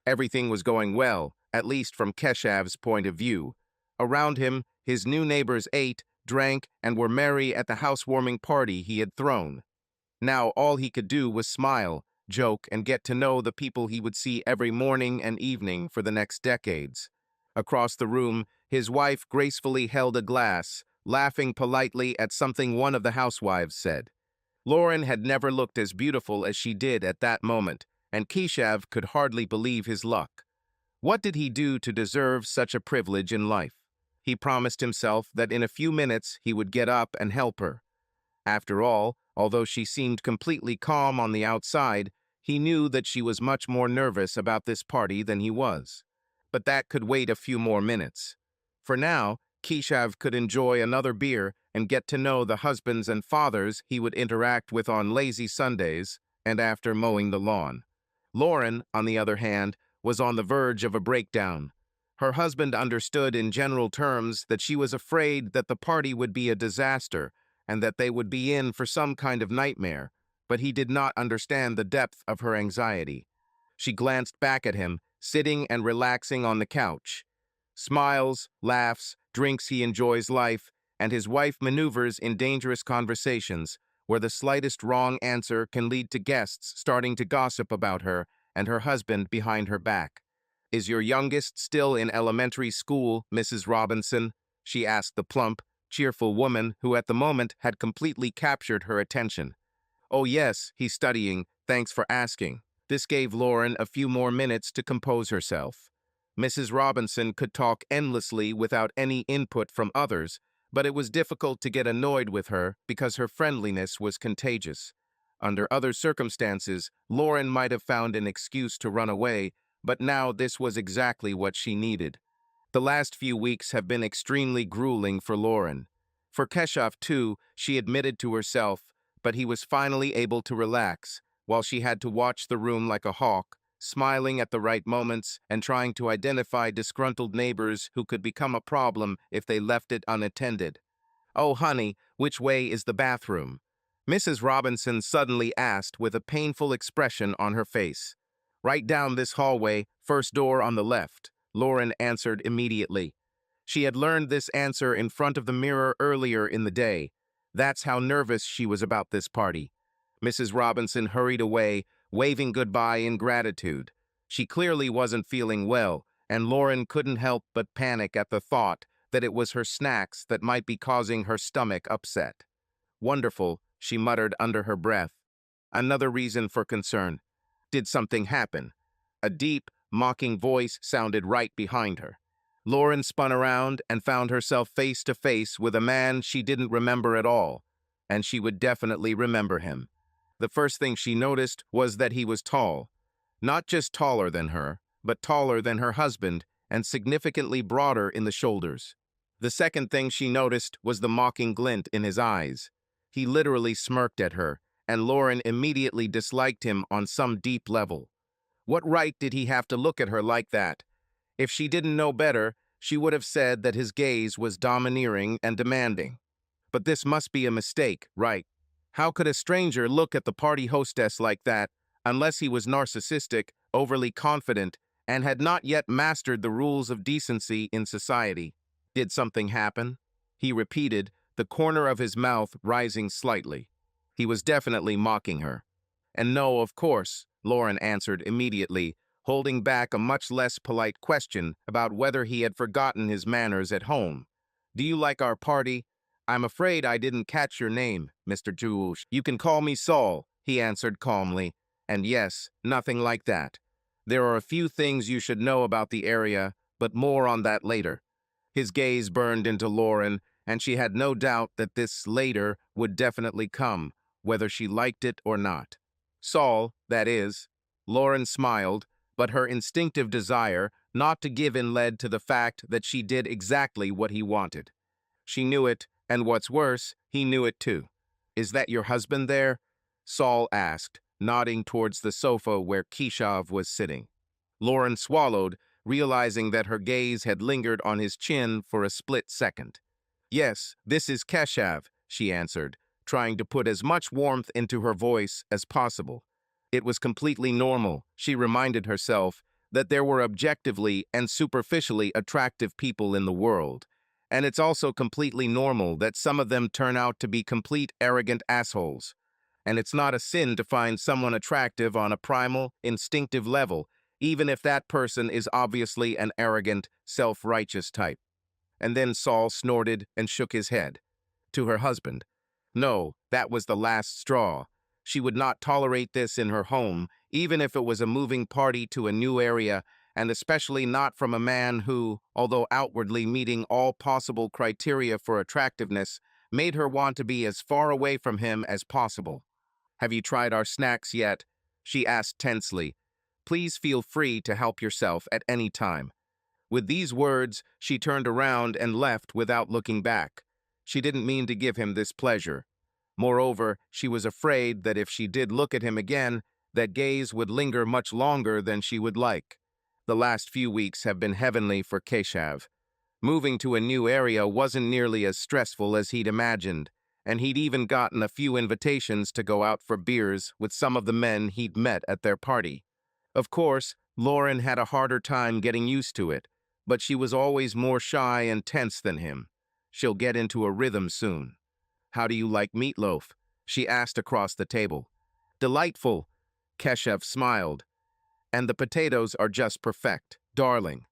Everything was going well, at least from Keshav's point of view. Around him, his new neighbors ate, drank, and were merry at the housewarming party he had thrown. Now all he could do was smile, joke, and get to know the people he would see every morning and evening for the next decades. Across the room, his wife gracefully held a glass, laughing politely at something one of the housewives said. Lauren had never looked as beautiful as she did at that moment, and Keshav could hardly believe his luck. What did he do to deserve such a privilege in life? He promised himself that in a few minutes he would get up and help her. After all, although she seemed completely calm on the outside, he knew that she was much more nervous about this party than he was. But that could wait a few more minutes. For now, Keshav could enjoy another beer and get to know the husbands and fathers he would interact with on lazy Sundays and after mowing the lawn. Lauren, on the other hand, was on the verge of a breakdown. Her husband understood in general terms that she was afraid that the party would be a disaster and that they would be in for some kind of nightmare, but he did not understand the depth of her anxiety. She glanced back at him, sitting and relaxing on the couch. Smiles, laughs, drinks he enjoys life, and his wife maneuvers in dangerous conversations, where the slightest wrong answer can lead to guests starting to gossip about her and her husband behind her back. "Is your youngest still in elementary school, Mrs. Robinson?" she asked the plump, cheerful woman who at the moment had completely captured her attention. "Oh yes, he's studying, thanks for asking." This gave Lauren a few more minutes to compose herself. Mrs. Robinson could talk endlessly without any input from others, but it was difficult to get annoyed with her because her friendliness was contagious. Under other circumstances, Lauren might have found an excuse to run away, but now this was exactly what she needed. The last few weeks have been extremely grueling for Lauren. For Keshav, too, she admitted to herself, but he was finally able to relax, while she had to watch the room like a hawk, smiling at the right moments and trying to identify disgruntled neighbors who could become a problem if they left it unattended. "Oh, honey, which way is the bathroom?" Mrs. Robinson suddenly asked with a painful expression on her face. "Right down this hallway, first door on the left," Lauren answered immediately. She had learned this answer in front of the mirror earlier in the day. That's how nervous she was about this party. Mrs. Robinson hurried away, waving goodbye in gratitude. She clearly wasn't feeling well, and Lauren couldn't help but panic at the thought that it was her snacks that might be causing her stomach upset. "Wonderful," she muttered under her breath. Another reason for concern. Did something happen? A deep, mocking voice sounded right behind her. Lauren spun around and found herself face to face with a man she didn't remember at all, and she would definitely remember him. The first thing she noticed was that he was tall. Not just taller than her, but taller than her husband and significantly broader in the shoulders. The second thing she noticed was the mocking glint in his eyes. He literally smirked at her, and Lauren immediately disliked him on some deep level. What right did he have to look at her like that? If she didn't know better, she would have said that his gaze was domineering and demanding. But this must be a mistake, right? How could a stranger look at the party hostess like that unless he was narcissistic, overly confident, and had not yet mastered the rules of decency in society? "Did something happen?" he repeated, the corner of his mouth rising slightly. He was definitely mocking her. "And no, of course," Lauren answered immediately, holding back a much less polite question about whether he had forgotten his manners at home. "Do you like our party? I'm afraid I didn't catch your name, Mr. Jules." "You can call me Saul," he answered calmly. "And yes, nothing like that. There are a few things you should know about the area, but more on that later." His gaze burned into Lauren, and she had no doubt that this later would definitely come, whether she liked it or not. Saul, that is. Lauren smiled, but her instinctive desire not to give in led to the fact that she did exactly what he wanted. She knew it, and what's worse, he knew it too. "Is that your husband there?" Saul asked, nodding towards the sofa where Keshav was sitting. Lauren swallowed, realizing that her gaze had lingered on his chin for a split second. "Yes, this is Keshav," she answered, trying to put as much warmth into her voice as possible. It was completely normal, she reminded herself, that there were objectively and superficially attractive people in the world, and it's also completely normal that some of them turn out to be complete arrogant assholes. And it's not a sin to find someone attractive on a primal, instinctive level, even if that person is obviously an arrogant, self-righteous type. And then Saul snorted and shook his head. To her husband. No, that was the last straw. She would not tolerate this in her home, even if it was a moving party to a new area, and especially not from a man who, although outwardly meeting all possible criteria for attractiveness, made her want to be as far away from him as possible. Have you tried our snacks yet? She asked tensely. Please feel free to help yourself at any time. With these words, she turned around and left without looking back. She didn't mean to give him this pleasure. Moreover, she was afraid that if she did look at him again, that gaze would linger much longer than she would like. The last few weeks have been heavenly for Keshav. Moving to a new area wasn't nearly as stressful as he'd imagined, and he'd even gotten a few invitations to go out for beers with some of the men he'd met at their party. Of course, Lauren had a harder time getting used to it, but she was always more shy and tense than him. She'll get into a rhythm soon. How do you like meatloaf? She asked across the table. Delightful, Keshav smiled. And the potatoes are just perfect, darling.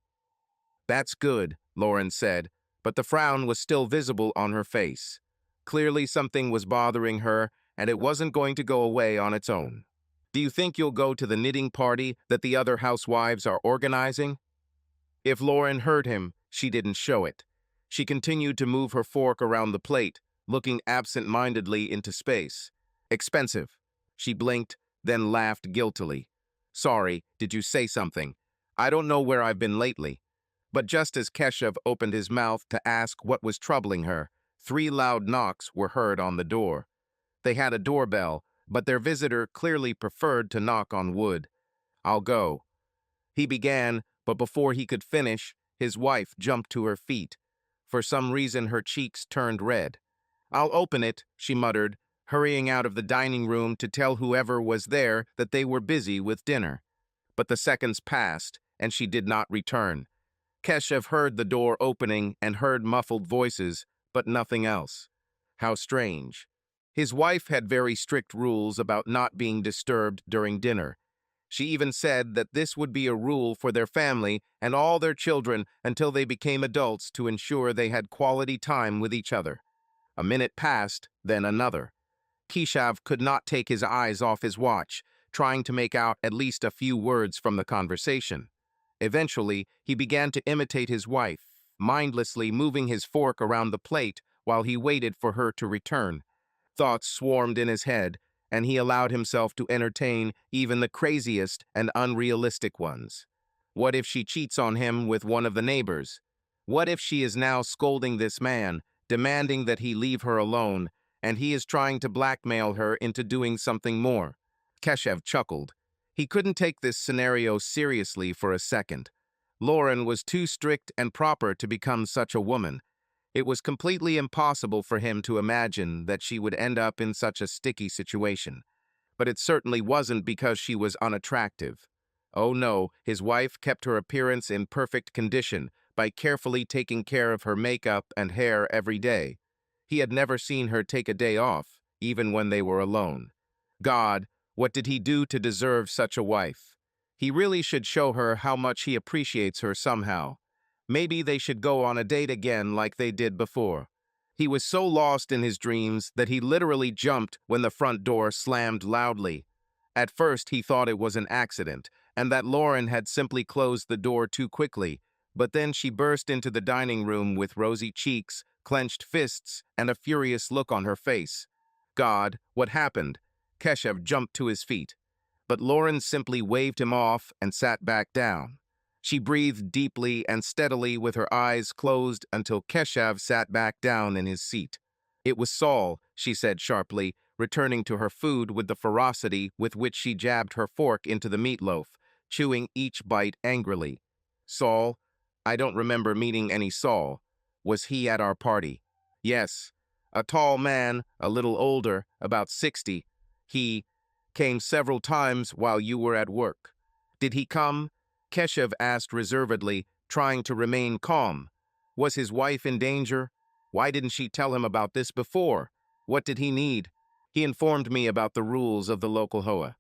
That's good, Lauren said, but the frown was still visible on her face. Clearly something was bothering her, and it wasn't going to go away on its own. Do you think you'll go to the knitting party that the other housewives are organizing? If Lauren heard him, she didn't show it. She continued to move her fork around the plate, looking absent-mindedly into space. Expensive. She blinked, then laughed guiltily. Sorry, did you say something? I don't know where I've been lately. But just as Keshav opened his mouth to ask what was troubling her, 3 loud knocks were heard on the door. They had a doorbell, but their visitor clearly preferred to knock on wood. I'll go. He began, but before he could finish, his wife jumped to her feet. For some reason, her cheeks turned red. I'll open it, she muttered, hurrying out of the dining room to tell whoever was there that they were busy with dinner. But the seconds passed, and she did not return. Keshav heard the door opening and heard muffled voices, but nothing else. How strange. His wife had very strict rules about not being disturbed during dinner. She even said that this would be a rule for their family and all their children until they became adults to ensure they had quality time with each other. A minute passed, then another. Keshav could not take his eyes off his watch, trying to make out at least a few words from the conversation. Eventually, he began to imitate his wife, mindlessly moving his fork around the plate while he waited for her to return. Thoughts swarmed in his head, and he allowed himself to entertain even the craziest and unrealistic ones. What if she cheats on him with one of the neighbors? What if she is now scolding this man, demanding that he leave her alone, and he is trying to blackmail her into doing something more? Keshav chuckled. He couldn't take this scenario seriously for a second. Lauren was too strict and proper to become such a woman. It was completely impossible for him to imagine that she would end up in such a sticky situation. But it certainly wasn't because she was unattractive. Oh no, his wife kept her appearance in perfect condition by carefully taking care of her makeup and hair every day. He had never seen her take a day off, even when they were alone. God, what did he do to deserve such a wife? He really should show her how much he appreciates her somehow. Maybe they should go on a date again like they did before. He was so lost in his dreams that he literally jumped when the front door slammed loudly. At first, he thought it was an accident, and that Lauren had simply closed the door too quickly, but then she burst into the dining room with rosy cheeks, clenched fists, and a furious look on her face. God, what happened? Keshav jumped to his feet, but Lauren simply waved him off and sat back down. She breathed deeply and steadily with her eyes closed until Keshav sat back down in his seat. It was Saul, she said sharply, returning to her food with the ferocity with which she jabbed her fork into the meatloaf, chewing each bite angrily. Saul? I don't remember meeting any Saul. Was he at our party? Yes. A tall man, a little older, about 60. He came several times while you were at work. Did he come? Keshav asked reservedly, trying to remain calm. Was his wife in danger? Why didn't she tell him about this before? What did he need? He informed me about the rules of the local hoa.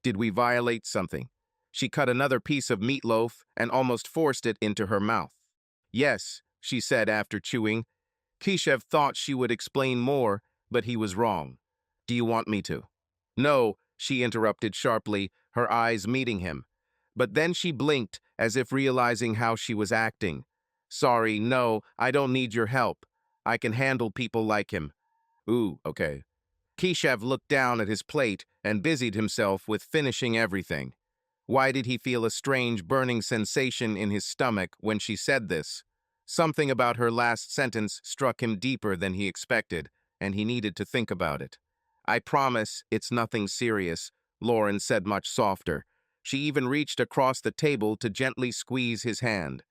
Did we violate something? She cut another piece of meatloaf and almost forced it into her mouth. Yes, she said after chewing. Keshav thought she would explain more, but he was wrong. Do you want me to? No, she interrupted sharply, her eyes meeting him. But then she blinked, as if realizing how she was acting. Sorry, no, I don't need your help. I can handle people like him. Ooh, okay. Keshav looked down at his plate and busied himself with finishing everything. Why did he feel a strange burning sensation in his stomach when she said this? Something about her last sentence struck him deeper than he expected, and he needed to think about it. I promise it's nothing serious, Lauren said much softer. She even reached across the table to gently squeeze his hand.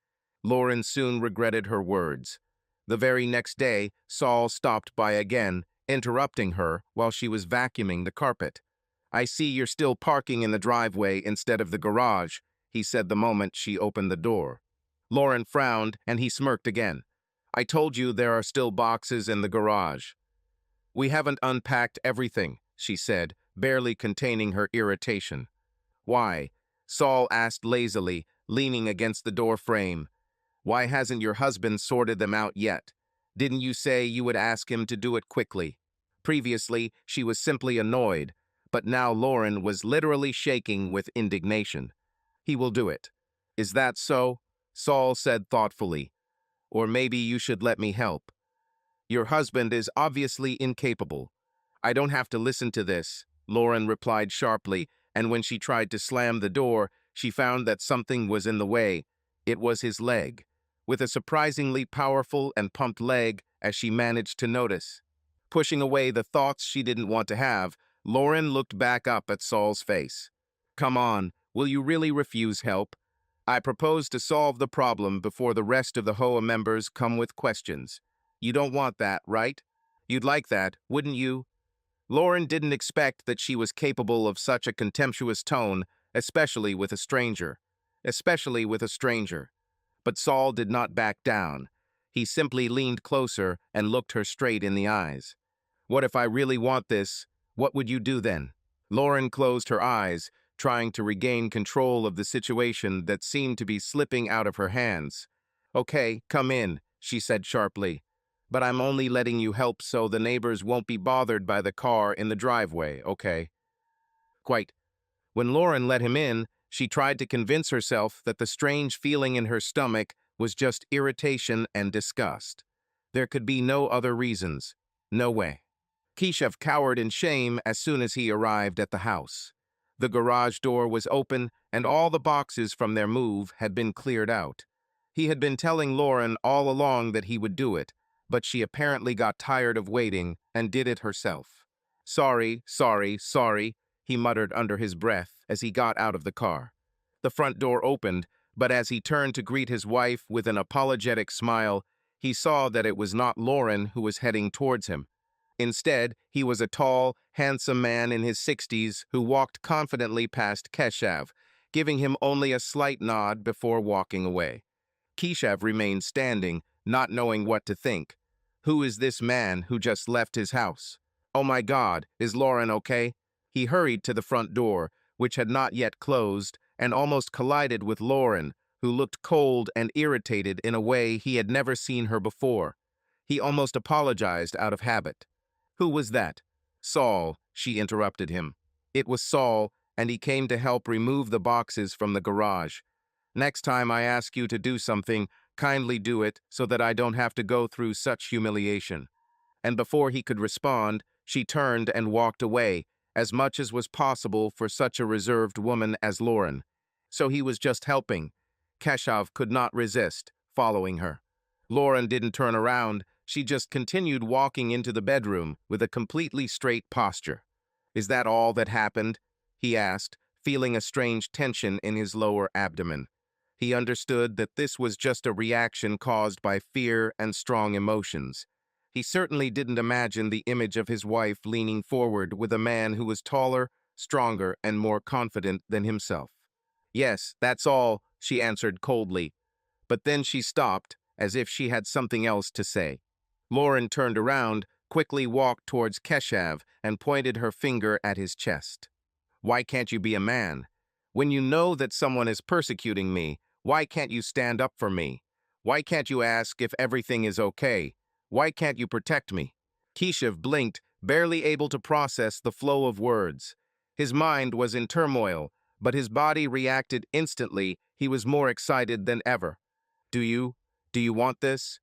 Lauren soon regretted her words. The very next day, Saul stopped by again, interrupting her while she was vacuuming the carpet. I see you're still parking in the driveway instead of the garage, he said the moment she opened the door. Lauren frowned, and he smirked again. I told you there are still boxes in the garage. We haven't unpacked everything, she said, barely containing her irritation. Why? Saul asked lazily, leaning against the door frame. Why hasn't your husband sorted them out yet? Didn't you say you would ask him to do it quickly? Previously, she was simply annoyed, but now Lauren was literally shaking with indignation. He will do it. Is that so? Saul said thoughtfully. Or maybe you should let me help. Your husband is obviously incapable. I don't have to listen to this, Lauren replied sharply, and when she tried to slam the door, she found that something was in the way. It was his leg, with a surprisingly powerful and pumped leg, as she managed to notice. Pushing away the thoughts she didn't want to have, Lauren looked back up at Saul's face. Come on, will you really refuse help? I propose to solve the problem before the rest of the HOA members come with questions. You don't want that, right? You'd like that, wouldn't you? Lauren didn't expect that she was capable of such a contemptuous tone, especially with a stranger. Especially with a stranger. But Saul did not back down. He simply leaned closer and looked her straight in the eyes. What if I really want this? What would you do then? Lauren closed her eyes, trying to regain control of the situation that seemed to be slipping out of her hands. Okay, come in, she said sharply. But I'm only letting you help so the neighbors won't be bothered by the car in the driveway, okay? Quite. When Lauren let him in, she tried to convince herself that the strange feeling in her stomach was just irritation and disgust. There could be no other reasons. No way. Keshav cowered in shame as soon as he arrived at the house. The garage door was open, and all the boxes from their move had been cleared out. He had been telling Lauren all along that he would do it, but she apparently got tired of waiting and did it herself. Sorry, he muttered under his breath as he got out of the car. The front door opened, but as he turned to greet his wife with an apologetic smile, he saw that it was not Lauren who was heading towards him. Instead, he was a tall, handsome man in his 60s who walked confidently past Keshav, giving him only a slight nod before walking away. Keshav remained standing, not knowing what to think. Who is this man who just left his house? Oh my God, is Lauren okay? He hurried to the front door, which had not yet closed, and almost collided with Lauren, who looked cold and irritated in a way he had never seen her before. He almost apologized out of habit. Who was that? Saul, she interrupted him. It was Saul, and he came to help remove the boxes from the garage. Next time I ask you to do something, kindly do it so that I don't have to go through such humiliation. And before he could respond, she turned and walked away, as much as was possible for such a reserved woman as Lauren. So he was just helping. Keshav could not resist, following her. Lauren didn't turn around. She just continued walking into the bedroom with a completely straight posture. Is that all that happened? He asked, feeling a strange tension in his lower abdomen. He understood that this was just a reaction caused by fear and strong emotions. He certainly didn't imagine the image of his wife leaning forward with a man who was taller, stronger, and more confident than himself. Yes, that's all, she answered coldly, but then she stopped, as if she had something else to say. Lauren turned around, quickly walked towards Keshav, and pointed her finger at his chest. Why can't you be a man? When you know that someone is persecuting me, why can't you stand up for me? Why can't you ask if everything is okay? Why can't you protect me? Keshav blinked, barely able to process the flow of words. His mind was in turmoil, but his body reacted instantly. He was more excited than ever. Do you? Do you want this?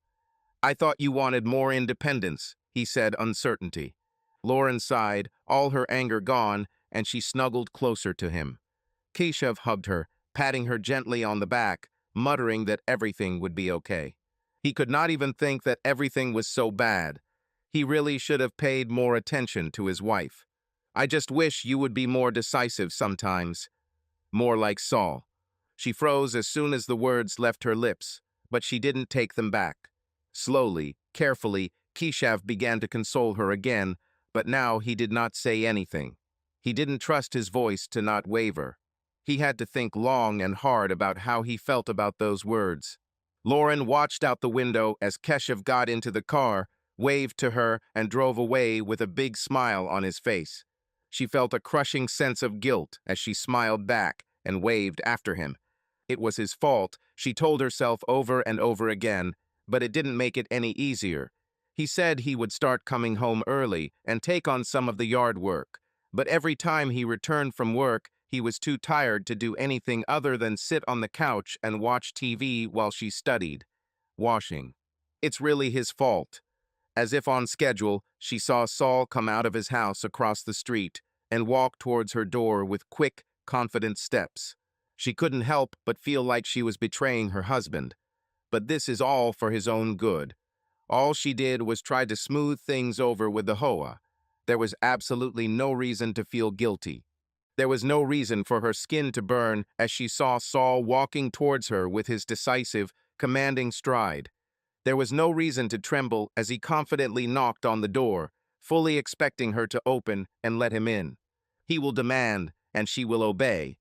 I thought you wanted more independence, he said, uncertainty. Lauren sighed, all her anger gone, and she snuggled closer to him. Keshav hugged her, patting her gently on the back, muttering that everything would be okay. He could not even think that everything was so bad. He really should have paid more attention to his wife. I just wish you would be more decisive sometimes. More like Saul. She froze as soon as the words left her lips, but she didn't take them back. Slowly, carefully, Keshav began to console her again, but now he did not say anything. He didn't trust his voice to not waver. He had to think long and hard about how he felt about those words. Lauren watched out the window as Keshav got into the car, waved to her, and drove away with a big smile on his face. She felt a crushing sense of guilt as she smiled back and waved after him. It was his fault, she told herself over and over again, but it didn't make it any easier. He said he would start coming home early and take on some of the yard work, but every time he returned from work, he was too tired to do anything other than sit on the couch and watch TV while she studied. Washing. It's really his fault. As if on schedule, she saw Saul come out of his house across the street and walk towards her door with quick, confident steps. She couldn't help but feel like she was betraying her husband. But this is all for his own good. All she did was try to smooth things over with the Hoa. There was absolutely no reason to feel guilty. There was no reason for her skin to burn as she saw Saul walking towards her with his decisive, commanding stride. There was no reason to tremble as he confidently knocked on the door, fully expecting her to open and let him in. He will demand, and she will obey.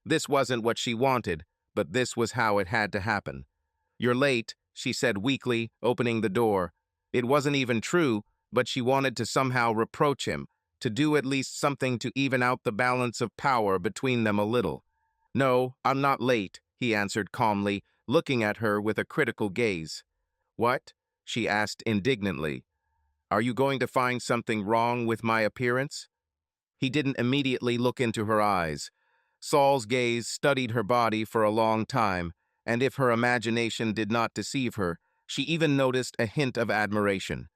This wasn't what she wanted, but this was how it had to happen. You're late, she said weakly, opening the door. It wasn't even true, but she wanted to somehow reproach him, to do at least something to even out the balance of power between them a little. No, I'm not late, he answered calmly, looking at her with a critical gaze. What? She asked indignantly. Are you going to find something wrong with my appearance? He didn't immediately look into her eyes. Saul's gaze studied her body for a long time, and if her imagination did not deceive her, she even noticed a hint of admiration.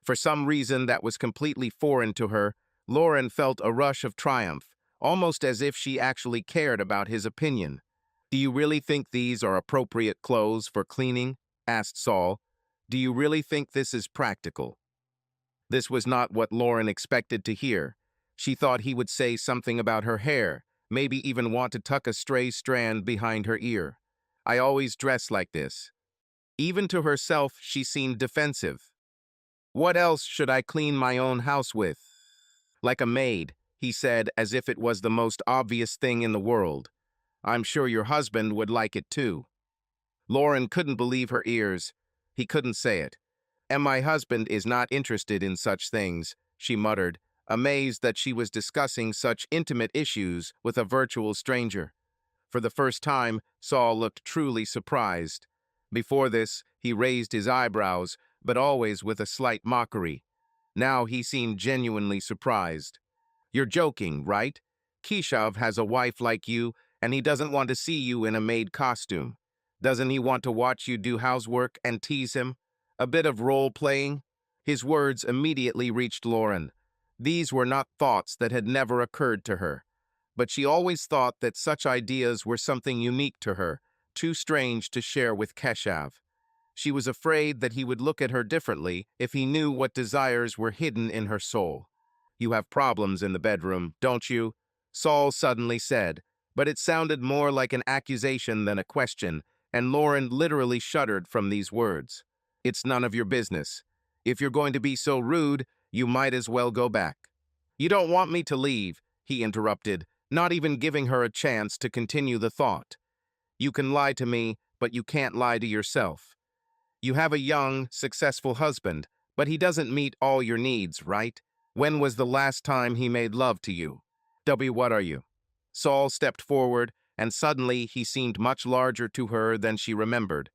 For some reason that was completely foreign to her, Lauren felt a rush of triumph, almost as if she actually cared about his opinion. Do you really think these are appropriate clothes for cleaning? Asked Saul. Do you really think this is practical? This was not what Lauren expected to hear. She thought he would say something about her hair, maybe even want to tuck a stray strand behind her ear. I always dress like this. Even to herself, she seemed defensive. What else should I clean my own house with? Like a maid, he said, as if it was the most obvious thing in the world. I'm sure your husband would like it too. Lauren couldn't believe her ears. He couldn't say it. And my husband is not interested in such things, she muttered, amazed that she was discussing such intimate issues with a virtual stranger. For the first time, Saul looked truly surprised. Before this, he raised his eyebrows, but always with a slight mockery. Now he seemed genuinely surprised. You're joking, right? Keshav has a wife like you, and he doesn't want to see you in a maid costume. Doesn't he want to watch you do housework and tease him? A bit of role-playing? His words immediately reached Lauren. These were not thoughts that had never occurred to her. But she always thought that such ideas were something unique to her, too strange to share with Keshav. She was afraid that he would look at her differently if he knew what desires were hidden in her soul. You have problems in the bedroom, don't you? Saul suddenly said, but it sounded more like an accusation than a question, and Lauren literally shuddered from these words. It's none of your business. If you're going to be so rude, you might as well go back. You don't want me to leave, he interrupted, not even giving her a chance to continue the thought. You can lie to me, but you can't lie to yourself. You have a young, successful husband, but he doesn't meet all your needs, right? When was the last time he made love to you? What are you? Saul stepped forward, and suddenly he seemed much larger to her than she remembered.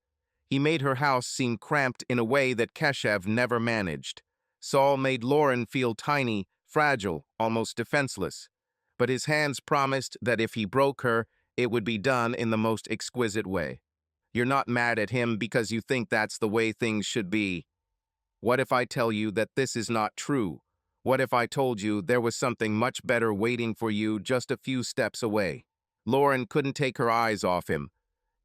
He made her house seem cramped in a way that Keshev never managed. Saul made Lauren feel tiny, fragile, almost defenseless. But his hands promised that if he broke her, it would be done in the most exquisite way. You're not mad at him because you think that's the way things should be. What if I tell you that this is not true? What if I told you there was something much better waiting for you just a few steps away? Lauren couldn't take her eyes off him.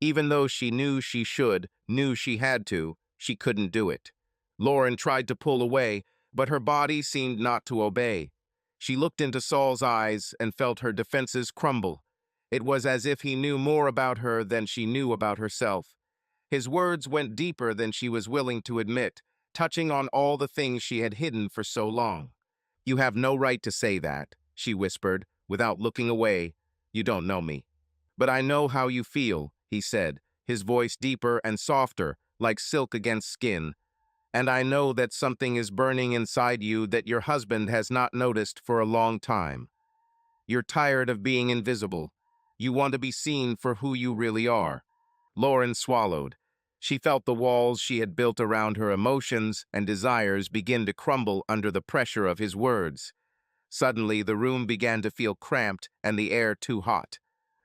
Even though she knew she should, knew she had to, she couldn't do it. Lauren tried to pull away, but her body seemed not to obey. She looked into Saul's eyes and felt her defenses crumble. It was as if he knew more about her than she knew about herself. His words went deeper than she was willing to admit, touching on all the things she had hidden for so long. You have no right to say that, she whispered, without looking away. You don't know me. But I know how you feel, he said, his voice deeper and softer, like silk against skin. And I know that something is burning inside you that your husband has not noticed for a long time. You're tired of being invisible. You want to be seen for who you really are. Lauren swallowed. She felt the walls she had built around her emotions and desires begin to crumble under the pressure of his words. Suddenly, the room began to feel cramped and the air too hot.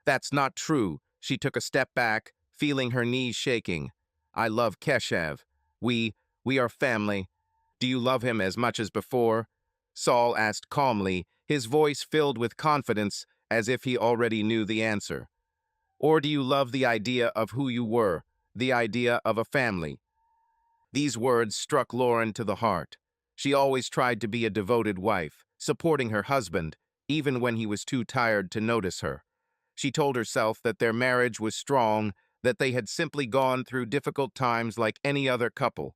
That's not true. She took a step back, feeling her knees shaking. I love Keshev. We are family. Do you love him as much as before? Saul asked calmly, his voice filled with confidence, as if he already knew the answer. Or do you love the idea of who you were, the idea of a family? These words struck Lauren to the heart. She always tried to be a devoted wife, supporting her husband, even when he was too tired to notice her. She told herself that their marriage was strong, that they had simply gone through difficult times like any other couple.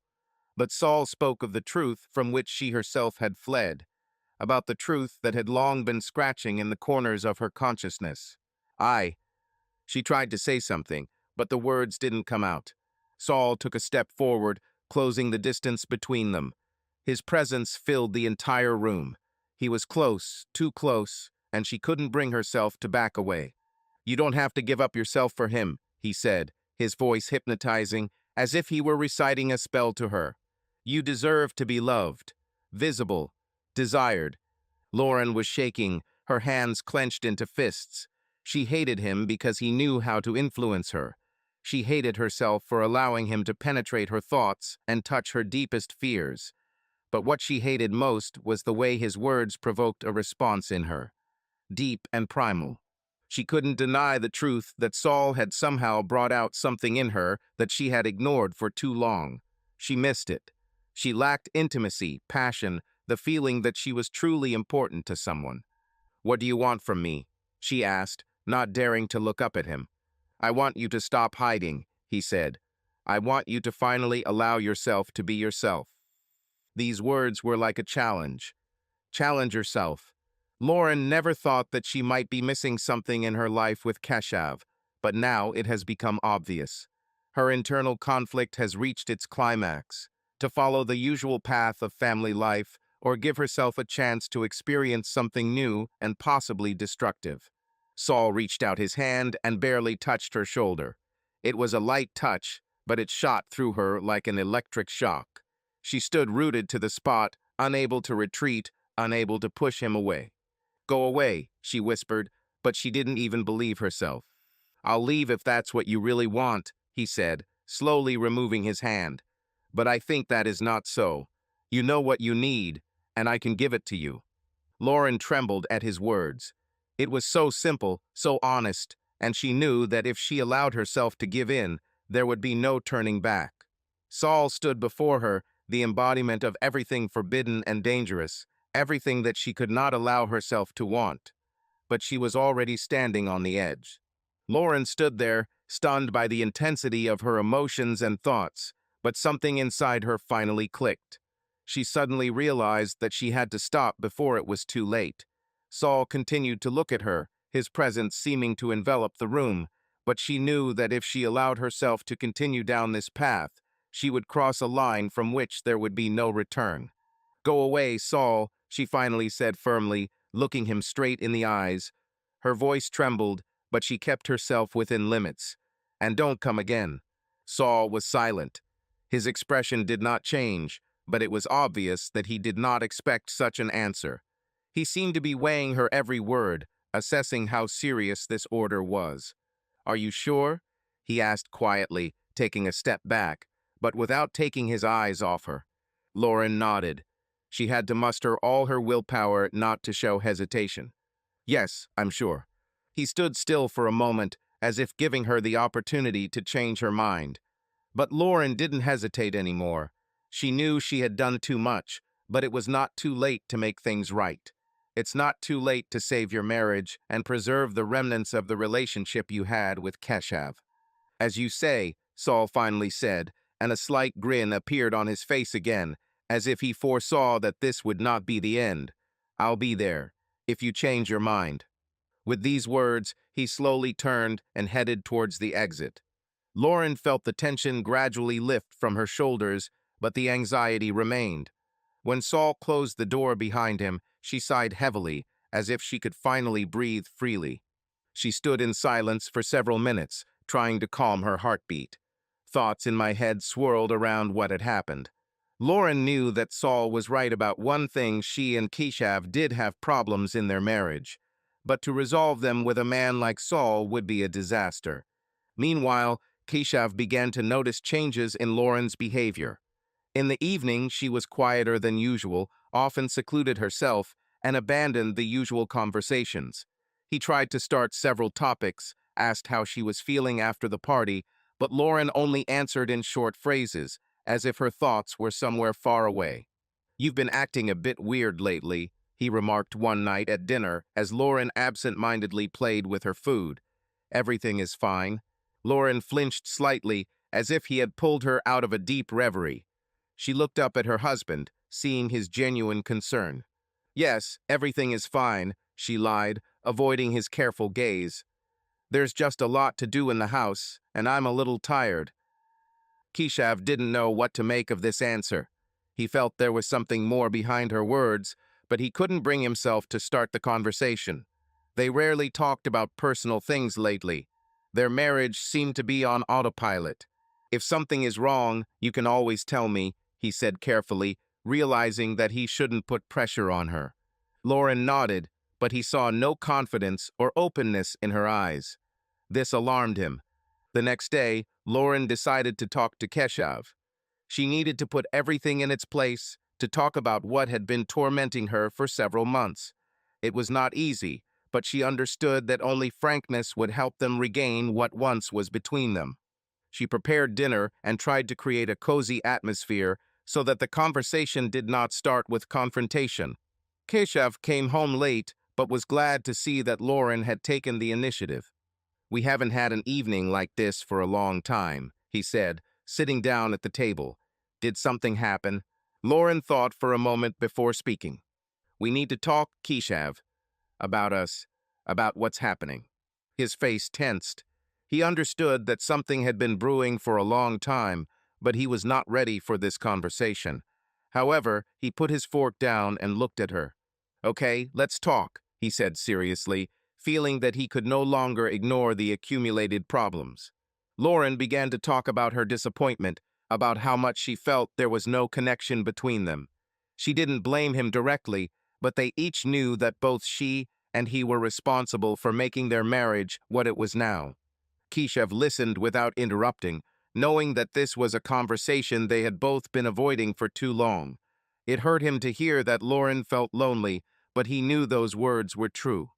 But Saul spoke of the truth from which she herself had fled, about the truth that had long been scratching in the corners of her consciousness. She tried to say something, but the words didn't come out. Saul took a step forward, closing the distance between them. His presence filled the entire room. He was close, too close, and she couldn't bring herself to back away. You don't have to give up yourself for him, he said, his voice hypnotizing, as if he were reciting a spell to her. You deserve to be loved, visible, desired. Lauren was shaking, her hands clenched into fists. She hated him because he knew how to influence her. She hated herself for allowing him to penetrate her thoughts and touch her deepest fears. But what she hated most was the way his words provoked a response in her, deep and primal. She couldn't deny the truth that Saul had somehow brought out something in her that she had ignored for too long. She missed it. She lacked intimacy, passion, the feeling that she was truly important to someone. What do you want from me? She asked, not daring to look up at him. I want you to stop hiding, he said. I want you to finally allow yourself to be yourself. These words were like a challenge. Challenge yourself. Lauren never thought that she might be missing something in her life with Keshav, but now it has become obvious. Her internal conflict has reached its climax. To follow the usual path of family life, or give herself a chance to experience something new and possibly destructive. Saul reached out his hand and barely touched her shoulder. It was a light touch, but it shot through her like an electric shock. She stood rooted to the spot, unable to retreat, unable to push him away. Go away, she whispered, but she didn't even believe herself. I'll leave if that's what you really want, he said, slowly removing his hand. But I think that is not so. You know what you need, and I can give it to you. Lauren trembled at his words. It was so simple, so honest, and she knew that if she allowed herself to give in, there would be no turning back. Saul stood before her, the embodiment of everything forbidden and dangerous, everything that she could not allow herself to want. But she was already standing on the edge. Lauren stood there, stunned by the intensity of her emotions and thoughts, but something inside her finally clicked. She suddenly realized that she had to stop before it was too late. Saul continued to look at her, his presence seeming to envelop the room, but she knew that if she allowed herself to continue down this path, she would cross a line from which there would be no return. "Go away, Saul," she finally said firmly, looking him straight in the eyes. Her voice trembled, but she kept herself within limits. "And don't come again." Saul was silent. His expression did not change, but it was obvious that he did not expect such an answer. He seemed to be weighing her every word, assessing how serious this order was. "Are you sure?" he asked quietly, taking a step back, but without taking his eyes off her. Lauren nodded. She had to muster all her willpower not to show hesitation. "Yes, I'm sure." He stood still for a moment, as if giving her the opportunity to change her mind. But Lauren didn't hesitate anymore. She knew she had done too much, but it was not too late to make things right. It's not too late to save your marriage and preserve the remnants of the relationship you had with Keshav. "As you say," Saul finally said, and a slight grin appeared on his face again, as if he foresaw that this would not be the end. "I'll be there, if you change your mind." With these words, he slowly turned and headed towards the exit. Lauren felt the tension gradually lift from her shoulders, but the anxiety remained. When Saul closed the door behind him, she sighed heavily, as if she could finally breathe freely. She stood in silence for several minutes, trying to calm her heartbeat. Thoughts in my head swirled around what had happened. Lauren knew that Saul was right about one thing: she and Keshav did have problems in their marriage. But to resolve them with a man like Saul would be a disaster. Meanwhile, Keshav began to notice changes in Lauren's behavior. In the evening, she was quieter than usual, often secluded herself, and abandoned the usual conversations. He tried to start several topics, asked how she was feeling after the party, but Lauren only answered in short phrases, as if her thoughts were somewhere far away. "You've been acting a bit weird lately," he remarked one night at dinner as Lauren absent-mindedly played with her food. "Everything is fine." Lauren flinched slightly, as if he had pulled her out of a deep reverie. She looked up at her husband, seeing his genuine concern. "Yes, everything is fine," she lied, avoiding his careful gaze. "There's just a lot to do in the house, and I'm a little tired." Keshav didn't know what to make of this answer. He felt there was something more behind her words, but he couldn't bring himself to start the conversation. They rarely talked about personal things lately. Their marriage seemed to be on autopilot. "If something is wrong, you can always tell me," he said carefully, realizing that he shouldn't put pressure on her. Lauren nodded, but he saw no confidence or openness in her eyes. This alarmed him. The next day, Lauren decided to talk to Keshav. She needed to put everything in its place, to talk about what had been tormenting her for several months. It was not easy, but she understood that only frankness would help them regain what once was between them. She prepared dinner and tried to create a cozy atmosphere so that the conversation did not start with confrontation. Keshav came home late, but was glad to see that Lauren had taken the initiative. "We haven't had an evening like this for a long time," he said, sitting down at the table. "Did something happen?" Lauren thought for a moment before speaking. "We need to talk, Keshav, about us, about what's happening." His face tensed. He understood that something had been brewing for a long time, but he was not ready for this conversation. However, he put his fork down and looked at her. "Okay, let's talk," he said seriously, feeling that he could no longer ignore the accumulated problems. Lauren began to talk about her disappointment, about how much she felt there was no connection between them. She didn't blame him directly, but they each knew that both she and he were responsible for making their marriage what it was now. Keshav listened without interrupting, knowing that this was a conversation they had both been avoiding for too long. It hurt him to hear that Lauren felt lonely, but he knew those words were true.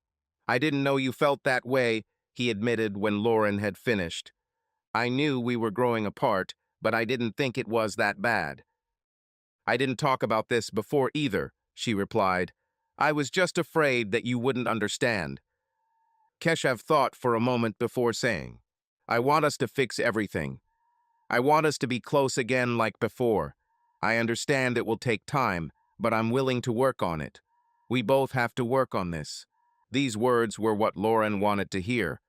"I didn't know you felt that way," he admitted when Lauren had finished. "I knew we were growing apart, but I didn't think it was that bad." "I didn't talk about this before either," she replied. "I was just afraid that you wouldn't understand." Keshav thought for a moment before saying, "I want us to fix everything. I want us to be close again like before. I understand it will take time, but I'm willing to work on it. We both have to work on this." These words were what Lauren wanted to hear.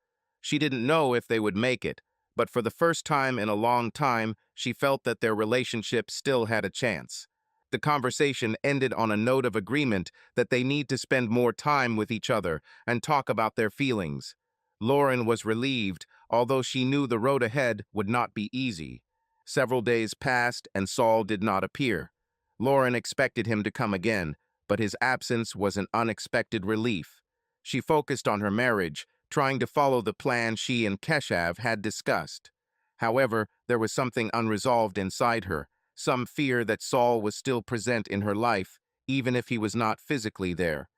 She didn't know if they would make it, but for the first time in a long time, she felt that their relationship still had a chance. The conversation ended on a note of agreement that they need to spend more time with each other and talk about their feelings. Lauren was relieved, although she knew the road ahead would not be easy. Several days passed and Saul did not appear. Lauren expected him to come again, but his absence was an unexpected relief. She focused on her marriage, trying to follow the plan she and Keshav had discussed. However, there was something unresolved inside her, some fear that Saul was still present in her life, even if he was not physically there.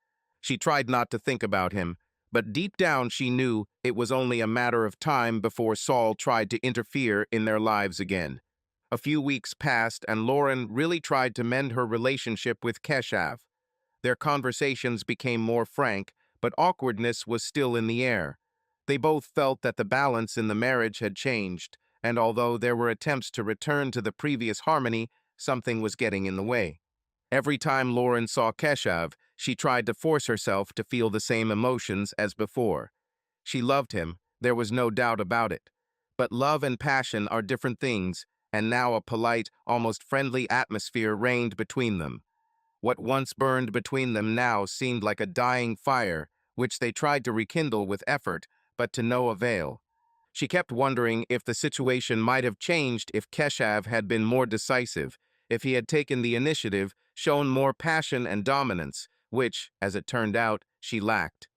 She tried not to think about him, but deep down she knew it was only a matter of time before Saul tried to interfere in their lives again. A few weeks passed and Lauren really tried to mend her relationship with Keshav. Their conversations became more frank, but awkwardness was still in the air. They both felt that the balance in the marriage had changed, and although there were attempts to return to the previous harmony, something was getting in the way. Every time Lauren saw Keshav, she tried to force herself to feel the same emotions as before. She loved him, there was no doubt about it. But love and passion are different things, and now a polite, almost friendly atmosphere reigned between them. What once burned between them now seemed like a dying fire, which they tried to rekindle with effort, but to no avail. She kept wondering if the situation might have changed if Keshav had been more decisive, if he had taken the initiative, shown more passion and dominance, which, as it turned out, she lacked.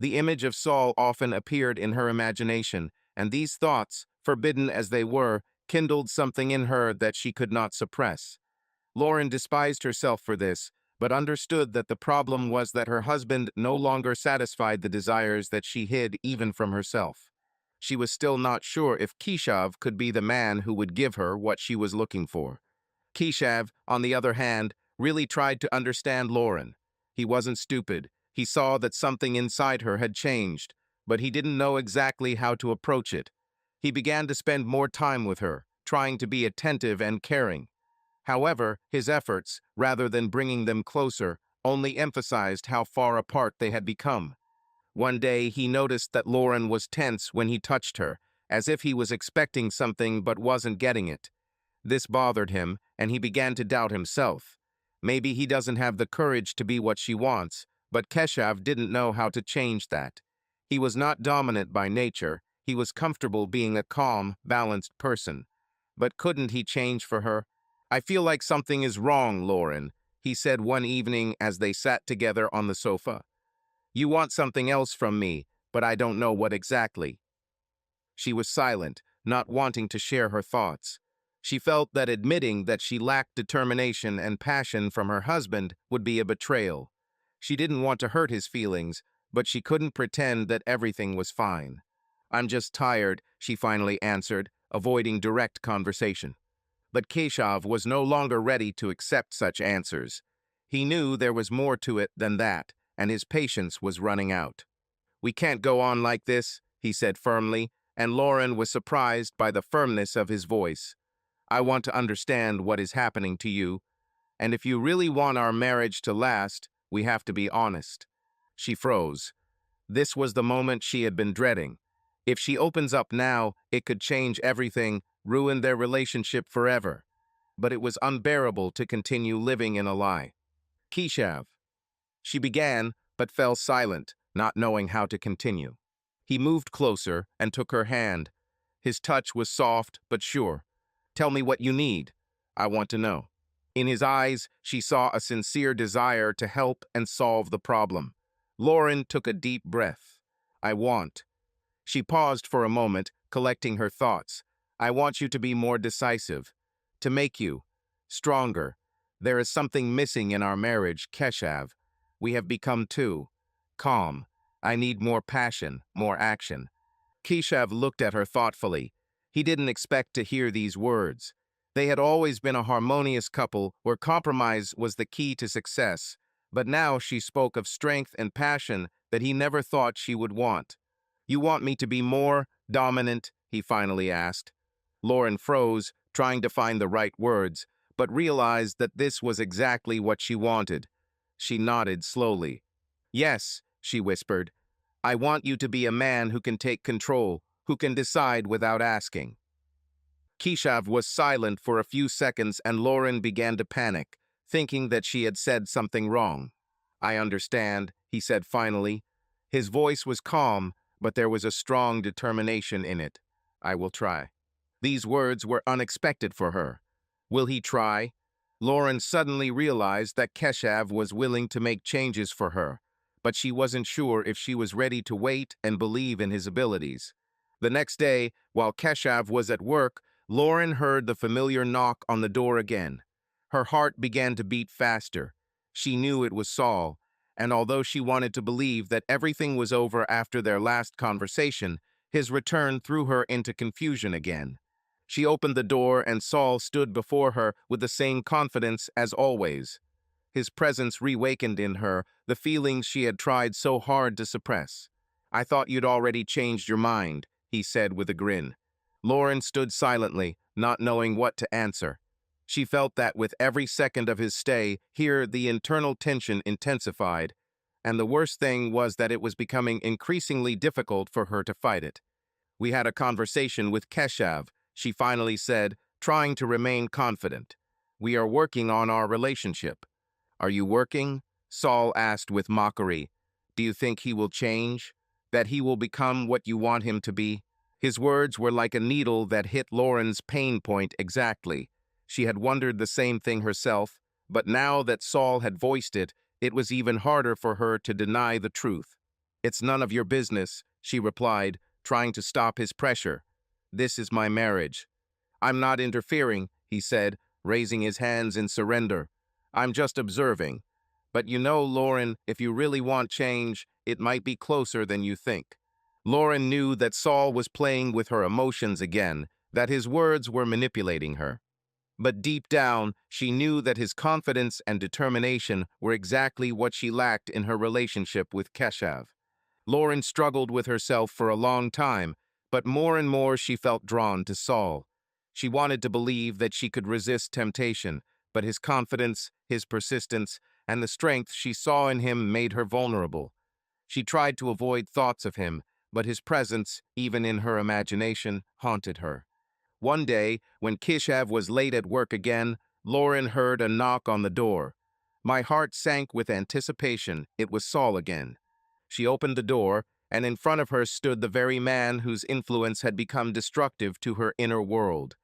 The image of Saul often appeared in her imagination, and these thoughts, forbidden as they were, kindled something in her that she could not suppress. Lauren despised herself for this, but understood that the problem was that her husband no longer satisfied the desires that she hid even from herself. She was still not sure if Keshav could be the man who would give her what she was looking for. Keshav, on the other hand, really tried to understand Lauren. He wasn't stupid. He saw that something inside her had changed, but he didn't know exactly how to approach it. He began to spend more time with her, trying to be attentive and caring. However, his efforts, rather than bringing them closer, only emphasized how far apart they had become. One day, he noticed that Lauren was tense when he touched her, as if he was expecting something but wasn't getting it. This bothered him, and he began to doubt himself. Maybe he doesn't have the courage to be what she wants, but Keshav didn't know how to change that. He was not dominant by nature. He was comfortable being a calm, balanced person. But couldn't he change for her? "I feel like something is wrong, Lauren," he said one evening as they sat together on the sofa. "You want something else from me, but I don't know what exactly." She was silent, not wanting to share her thoughts. She felt that admitting that she lacked determination and passion from her husband would be a betrayal. She didn't want to hurt his feelings, but she couldn't pretend that everything was fine. "I'm just tired," she finally answered, avoiding direct conversation. But Keshav was no longer ready to accept such answers. He knew there was more to it than that, and his patience was running out. "We can't go on like this," he said firmly, and Lauren was surprised by the firmness of his voice. "I want to understand what is happening to you, and if you really want our marriage to last, we have to be honest." She froze. This was the moment she had been dreading. If she opens up now, it could change everything, ruin their relationship forever. But it was unbearable to continue living in a lie. "Keshav." She began, but fell silent, not knowing how to continue. He moved closer and took her hand. His touch was soft but sure. "Tell me what you need. I want to know." In his eyes, she saw a sincere desire to help and solve the problem. Lauren took a deep breath. "I want." She paused for a moment, collecting her thoughts. "I want you to be more decisive, to make you stronger. There is something missing in our marriage, Keshav. We have become too calm. I need more passion, more action." Keshav looked at her thoughtfully. He didn't expect to hear these words. They had always been a harmonious couple where compromise was the key to success, but now she spoke of strength and passion that he never thought she would want. "You want me to be more dominant?" he finally asked. Lauren froze, trying to find the right words, but realized that this was exactly what she wanted. She nodded slowly. "Yes," she whispered. I want you to be a man who can take control, who can decide without asking. Keshav was silent for a few seconds and Lauren began to panic, thinking that she had said something wrong. I understand, he said finally. His voice was calm, but there was a strong determination in it. I will try. These words were unexpected for her. Will he try? Lauren suddenly realized that Keshav was willing to make changes for her, but she wasn't sure if she was ready to wait and believe in his abilities. The next day, while Keshav was at work, Lauren heard the familiar knock on the door again. Her heart began to beat faster. She knew it was Saul, and although she wanted to believe that everything was over after their last conversation, his return threw her into confusion again. She opened the door and Saul stood before her with the same confidence as always. His presence reawakened in her the feelings she had tried so hard to suppress. I thought you'd already changed your mind, he said with a grin. Lauren stood silently, not knowing what to answer. She felt that with every second of his stay here, the internal tension intensified, and the worst thing was that it was becoming increasingly difficult for her to fight it. We had a conversation with Keshav, she finally said, trying to remain confident. We are working on our relationship. Are you working? Saul asked with mockery. Do you think he will change? That he will become what you want him to be? His words were like a needle that hit Lauren's pain point exactly. She had wondered the same thing herself, but now that Saul had voiced it, it was even harder for her to deny the truth. It's none of your business, she replied, trying to stop his pressure. This is my marriage. I'm not interfering, he said, raising his hands in surrender. I'm just observing. But you know, Lauren, if you really want change, it might be closer than you think. Lauren knew that Saul was playing with her emotions again, that his words were manipulating her. But deep down, she knew that his confidence and determination were exactly what she lacked in her relationship with Keshav. Lauren struggled with herself for a long time, but more and more she felt drawn to Saul. She wanted to believe that she could resist temptation, but his confidence, his persistence, and the strength she saw in him made her vulnerable. She tried to avoid thoughts of him, but his presence, even in her imagination, haunted her. One day, when Keshav was late at work again, Lauren heard a knock on the door. My heart sank with anticipation. It was Saul again. She opened the door, and in front of her stood the very man whose influence had become destructive to her inner world.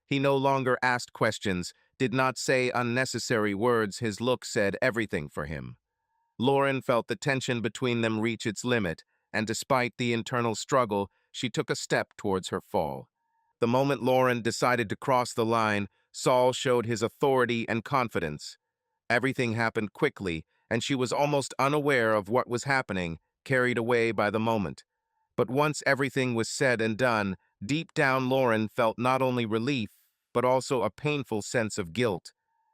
He no longer asked questions, did not say unnecessary words. His look said everything for him. Lauren felt the tension between them reach its limit, and despite the internal struggle, she took a step towards her fall. The moment Lauren decided to cross the line, Saul showed his authority and confidence. Everything happened quickly, and she was almost unaware of what was happening, carried away by the moment. But once everything was said and done, deep down Lauren felt not only relief, but also a painful sense of guilt.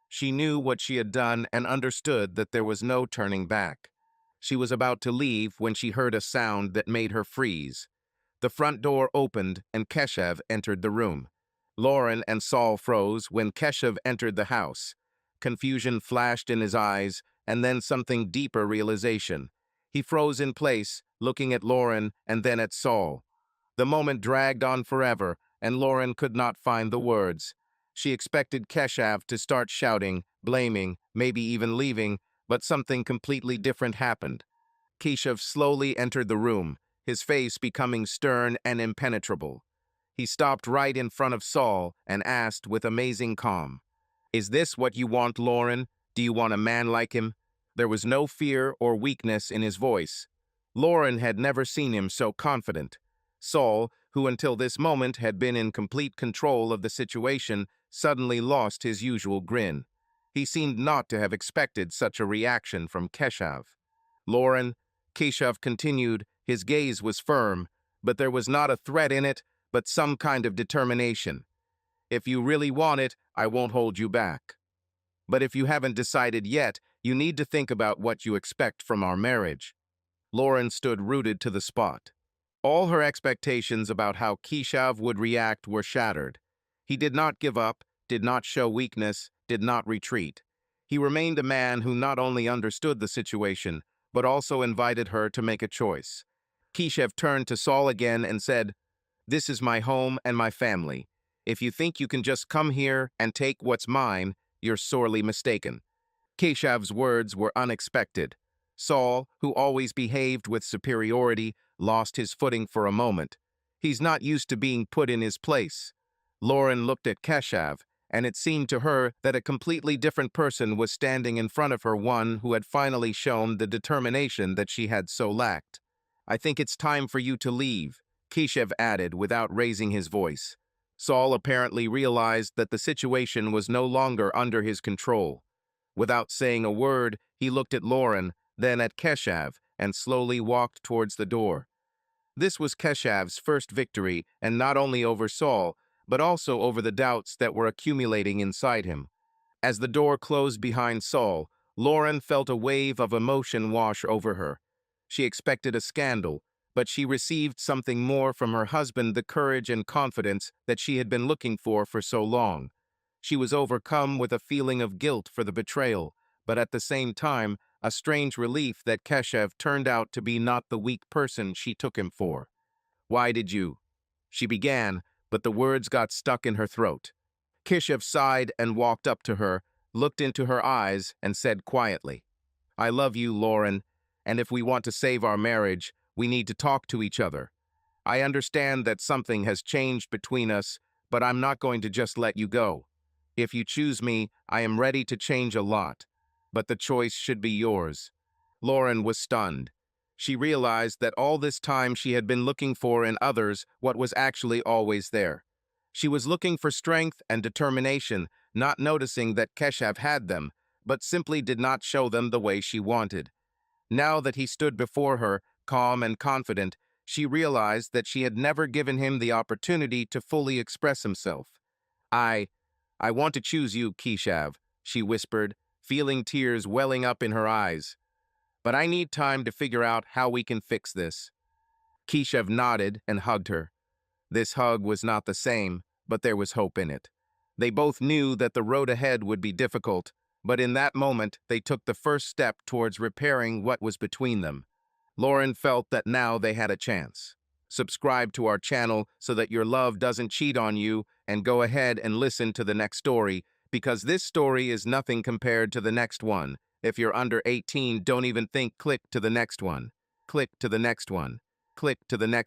She knew what she had done and understood that there was no turning back. She was about to leave when she heard a sound that made her freeze. The front door opened and Keshav entered the room. Lauren and Saul froze when Keshav entered the house. Confusion flashed in his eyes, and then something deeper realization. He froze in place, looking at Lauren and then at Saul. The moment dragged on forever, and Lauren could not find the words. She expected Keshav to start shouting, blaming, maybe even leaving, but something completely different happened. Keshav slowly entered the room, his face becoming stern and impenetrable. He stopped right in front of Saul and asked with amazing calm, "Is this what you want, Lauren? Do you want a man like him?" There was no fear or weakness in his voice. Lauren had never seen him so confident. Saul, who until this moment had been in complete control of the situation, suddenly lost his usual grin. He seemed not to have expected such a reaction from Keshav. "Lauren," Keshav continued, his gaze was firm, but there was not a threat in it, but some kind of determination. "If you really want it, I won't hold you back. But if you haven't decided yet, you need to think about what you expect from our marriage." Lauren stood rooted to the spot. All her expectations about how Keshav would react were shattered. He did not give up, did not show weakness, did not retreat. He remained a man who not only understood the situation, but also invited her to make a choice. Keshev turned to Saul again and said, "This is my home and my family. If you think you can just come here and take what's mine, you're sorely mistaken." Keshev's words were unexpected. Saul, who always behaved with superiority, lost his footing for a moment. He's not used to being put in his place. Lauren looked at Keshev, and it seemed to her that a completely different person was standing in front of her, one who had finally shown the determination that she had so lacked. "I think it's time for you to leave," Keshev added without raising his voice. Saul apparently realized that the situation was no longer under his control. Without saying a word, he looked at Lauren, then at Keshev, and slowly walked towards the door. This was Keshev's first victory, and not only over Saul, but also over the doubts that were accumulating inside him. As the door closed behind Saul, Lauren felt a wave of emotion wash over her. She expected a scandal, but she received something more from her husband, the courage and confidence that she had been looking for so long. She was overcome with a feeling of guilt for the betrayal, but at the same time, a strange relief that Keshev turned out to be not the weak person she took him for. "Why did you?" she began, but the words got stuck in her throat. Keshev sighed and walked up to her, looked into her eyes, and said quietly, "I love you, Lauren, and if we want to save our marriage, we need to talk to each other. I understand that something has changed between us, but I'm not going to just let you go. If you choose me, I am ready to change a lot, but the choice should be yours." Lauren was stunned. She realized that all this time she had been looking for in others what was actually always there. She was looking for strength and determination, not noticing that Keshev had them, but simply did not show them the way she wanted. Now that he stood before her, calm and confident, she realized that she had never given him the opportunity to fully express himself. I want to choose you, Keshev," she whispered, feeling tears welling up in her eyes. "But I need time to figure out how we can fix this." Keshev nodded and hugged her. This hug was not the same, but there was hope in it. They both knew that the road ahead would be difficult, but in that moment they took the first step towards repairing what was between them. Lauren felt that now they had a chance. Subscribe to our channel so that your love doesn't cheat on you, and go ahead and listen to the next story, because this story is nothing compared to the next one. If you're under 18, don't even think. Click to the next one. Click to the next one. Click to the next